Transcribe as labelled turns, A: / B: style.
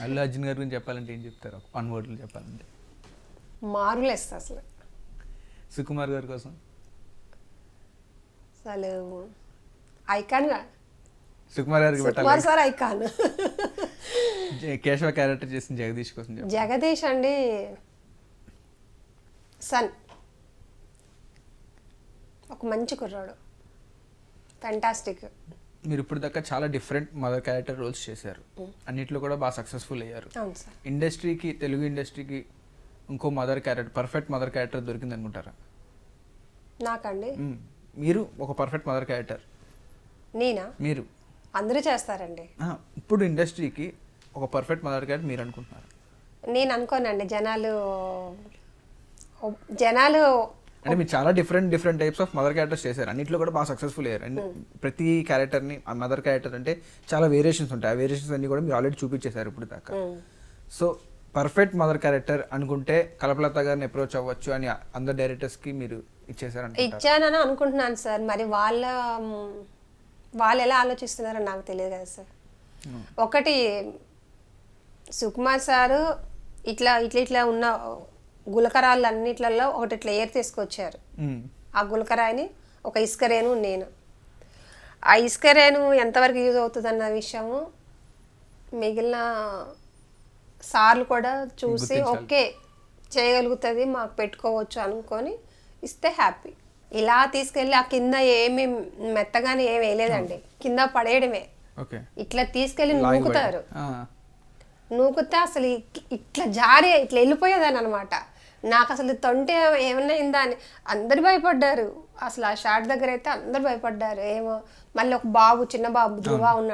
A: అల్లు అర్జున్ గారి గురించి చెప్పాలంటే ఏం చెప్తారు? వన్ వర్డ్లో చెప్పాలంటే
B: మార్వెలెస్ అసలు.
A: సుకుమార్ గారి కోసం
B: అసలు ఐకాన్ గా
A: సుకుమార్ గారికి
B: సుకుమార్
A: పెట్టాలి.
B: Sir icon.
A: కేశవ క్యారెక్టర్ చేసిన జగదీష్ కోసం చెప్పాలి.
B: జగదీష్ అండి సన్, ఒక మంచి కుర్రాడు, ఫ్యాంటాస్టిక్.
A: మీరు ఇప్పుడు దాకా చాలా డిఫరెంట్ మదర్ క్యారెక్టర్ రోల్స్ చేశారు, అన్నిట్లో కూడా బాగా సక్సెస్ఫుల్ అయ్యారు.
B: అవును సార్.
A: ఇండస్ట్రీకి, తెలుగు ఇండస్ట్రీకి ఇంకో mother character, perfect mother character దొరికింది అనుకుంటారా?
B: నాకండి
A: మీరు ఒక పర్ఫెక్ట్ మదర్ క్యారెక్టర్
B: నేనా?
A: మీరు
B: అందరూ చేస్తారండి.
A: ఇప్పుడు ఇండస్ట్రీకి ఒక పర్ఫెక్ట్ మదర్ క్యారెక్టర్ మీరు అనుకుంటున్నారు?
B: నేను అనుకోనండి. జనాలు
A: అంటే మీరు చాలా different types of mother characters చేశారు, అన్నింటిలో కూడా బాగా సక్సెస్ఫుల్ అయ్యారు. అండ్ ప్రతి క్యారెక్టర్ని, మదర్ క్యారెక్టర్ అంటే చాలా వేరియేషన్స్ ఉంటాయి, ఆ వేరియేషన్స్ అన్ని కూడా మీరు ఆల్రెడీ చూపించేశారు ఇప్పుడు దాకా. సో పర్ఫెక్ట్ మదర్ క్యారెక్టర్ అనుకుంటే కల్పలత గారిని అప్రోచ్ అవ్వచ్చు అని అందరు డైరెక్టర్స్కి మీరు
B: ఇచ్చానని అనుకుంటున్నాను సార్. మరి వాళ్ళు ఎలా ఆలోచిస్తున్నారో నాకు తెలియదు కదా సార్. ఒకటి సుకుమార్ సారు ఇట్లా ఉన్న గులకరాళ్ళు అన్నిట్లలో ఒకటి ఇట్లా ఏర్ తీసుకొచ్చారు. ఆ గులకరాయిని ఒక ఇసుకరేను నేను, ఆ ఇసుకరేను ఎంతవరకు యూజ్ అవుతుంది అన్న విషయము మిగిలిన సార్లు కూడా చూసి ఓకే చేయగలుగుతుంది, మాకు పెట్టుకోవచ్చు అనుకొని ఇస్తే హ్యాపీ. ఇలా తీసుకెళ్ళి ఆ కింద ఏమి మెత్తగానే ఏమి వేయలేదండి, కింద పడేయడమే. ఇట్లా తీసుకెళ్ళి నూకుతారు, నూకుతే అసలు ఇట్లా జారి ఇట్లా వెళ్ళిపోయేదాన్ని అనమాట. నాకు అసలు తొంటే ఏమన్నా అయిందా అని అందరు భయపడ్డారు. అసలు ఆ షాట్ దగ్గర అయితే అందరు భయపడ్డారు. ఏమో మళ్ళీ ఒక బాబు, చిన్న బాబు ధృవ ఉన్నాడు.